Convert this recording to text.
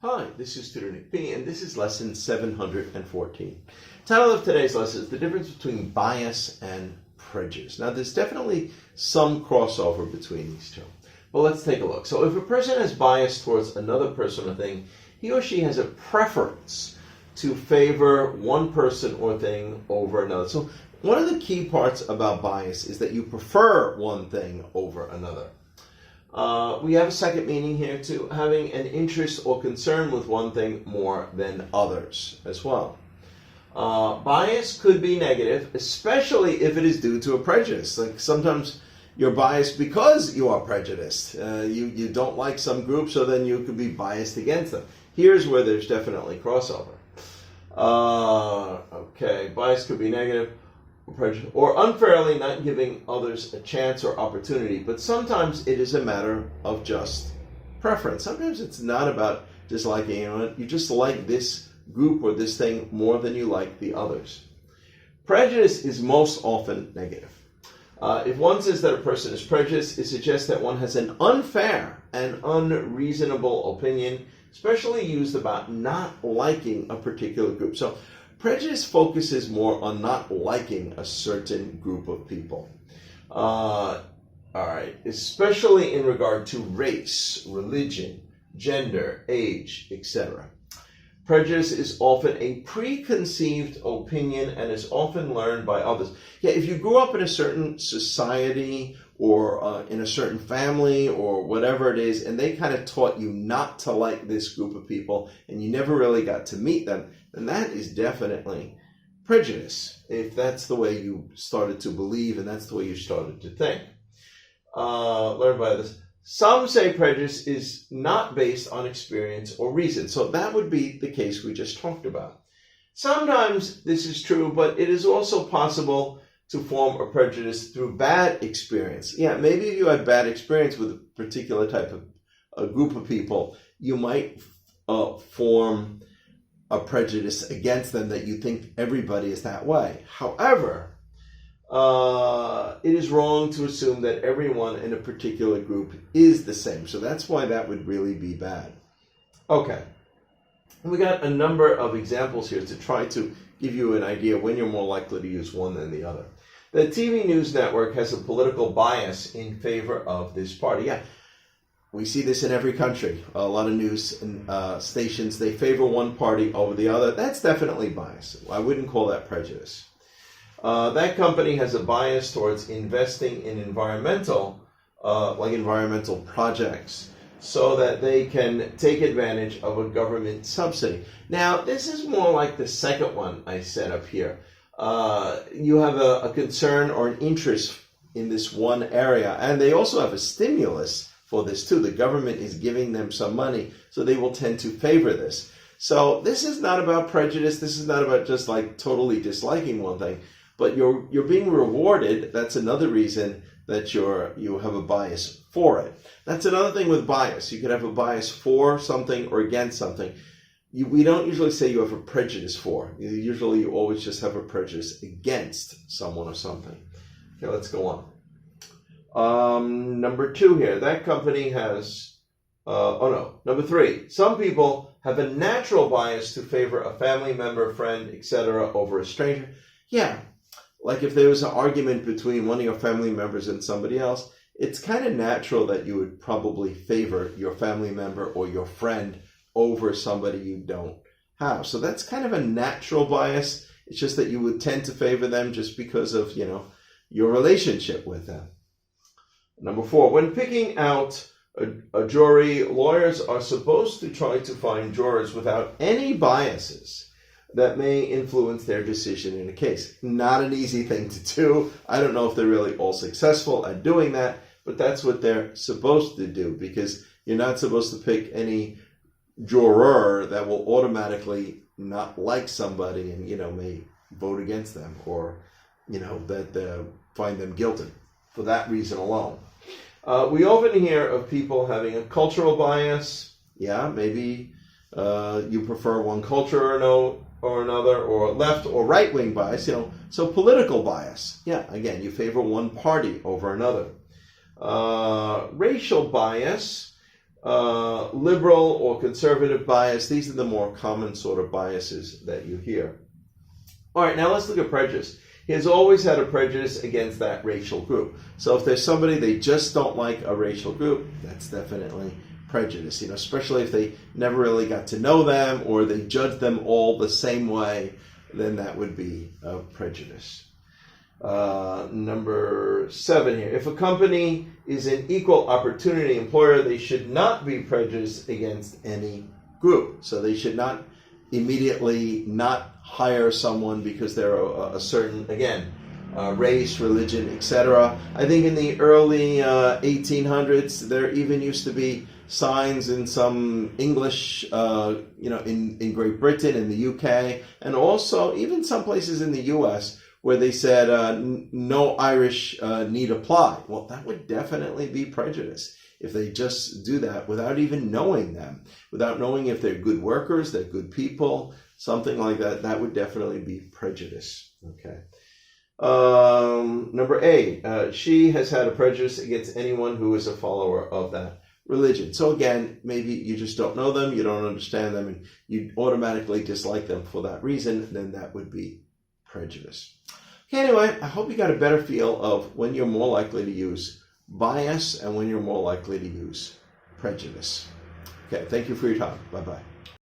Hi, this is Tutor and this is lesson 714. Title of today's lesson is the difference between bias and prejudice. Now, there's definitely some crossover between these two, but let's take a look. So if a person has bias towards another person or thing, he or she has a preference to favor one person or thing over another. So one of the key parts about bias is that you prefer one thing over another. We have a second meaning here to having an interest or concern with one thing more than others as well. Bias could be negative, especially if it is due to a prejudice. Like sometimes you're biased because you are prejudiced. You don't like some group, so then you could be biased against them. Here's where there's definitely crossover. Bias could be negative or unfairly not giving others a chance or opportunity, but sometimes it is a matter of just preference. Sometimes it's not about disliking anyone. You just like this group or this thing more than you like the others. Prejudice is most often negative. If one says that a person is prejudiced, it suggests that one has an unfair and unreasonable opinion, especially used about not liking a particular group. So prejudice focuses more on not liking a certain group of people. Especially in regard to race, religion, gender, age, etc. Prejudice is often a preconceived opinion and is often learned by others. Yeah, if you grew up in a certain society or in a certain family or whatever it is, and they kind of taught you not to like this group of people and you never really got to meet them, then that is definitely prejudice, if that's the way you started to believe and that's the way you started to think. Learn by this. Some say prejudice is not based on experience or reason. So that would be the case we just talked about. Sometimes this is true, but it is also possible to form a prejudice through bad experience. Yeah, maybe if you had bad experience with a particular type of a group of people, you might form a prejudice against them that you think everybody is that way. However, it is wrong to assume that everyone in a particular group is the same. So that's why that would really be bad. Okay. We got a number of examples here to try to give you an idea when you're more likely to use one than the other. The TV news network has a political bias in favor of this party. Yeah, we see this in every country. A lot of news stations, they favor one party over the other. That's definitely bias. I wouldn't call that prejudice. That company has a bias towards investing in environmental projects so that they can take advantage of a government subsidy. Now, this is more like the second one I set up here. You have a concern or an interest in this one area, and they also have a stimulus for this too. The government is giving them some money, so they will tend to favor this. So this is not about prejudice. This is not about just like totally disliking one thing. But you're being rewarded. That's another reason that you have a bias for it. That's another thing with bias. You could have a bias for something or against something. We don't usually say you have a prejudice for. Usually you always just have a prejudice against someone or something. Okay, let's go on. Number 2 here. That company has... Number 3. Some people have a natural bias to favor a family member, friend, etc. over a stranger. Yeah. Like if there was an argument between one of your family members and somebody else, it's kind of natural that you would probably favor your family member or your friend over somebody you don't have. So that's kind of a natural bias. It's just that you would tend to favor them just because of, your relationship with them. Number 4, when picking out a jury, lawyers are supposed to try to find jurors without any biases that may influence their decision in a case. Not an easy thing to do. I don't know if they're really all successful at doing that, but that's what they're supposed to do, because you're not supposed to pick any juror that will automatically not like somebody and, may vote against them or, that find them guilty for that reason alone. We often hear of people having a cultural bias. Yeah, maybe you prefer one culture or another, or left or right-wing bias, so political bias. Yeah, again, you favor one party over another. Racial bias liberal or conservative bias. These are the more common sort of biases that you hear. All right, now let's look at prejudice. He has always had a prejudice against that racial group. So if there's somebody they just don't like a racial group, that's definitely prejudice, especially if they never really got to know them or they judge them all the same way, then that would be a prejudice. Number 7 here. If a company is an equal opportunity employer, they should not be prejudiced against any group. So they should not immediately not hire someone because they're a certain, again, race, religion, etc. I think in the early 1800s, there even used to be signs in some English, in Great Britain, in the UK, and also even some places in the US where they said no Irish need apply. Well, that would definitely be prejudice if they just do that without even knowing them, without knowing if they're good workers, they're good people, something like that. That would definitely be prejudice. Okay. Number 8, she has had a prejudice against anyone who is a follower of that religion. So again, maybe you just don't know them, you don't understand them, and you automatically dislike them for that reason, then that would be prejudice. Okay, anyway, I hope you got a better feel of when you're more likely to use bias and when you're more likely to use prejudice. Okay, thank you for your time. Bye-bye.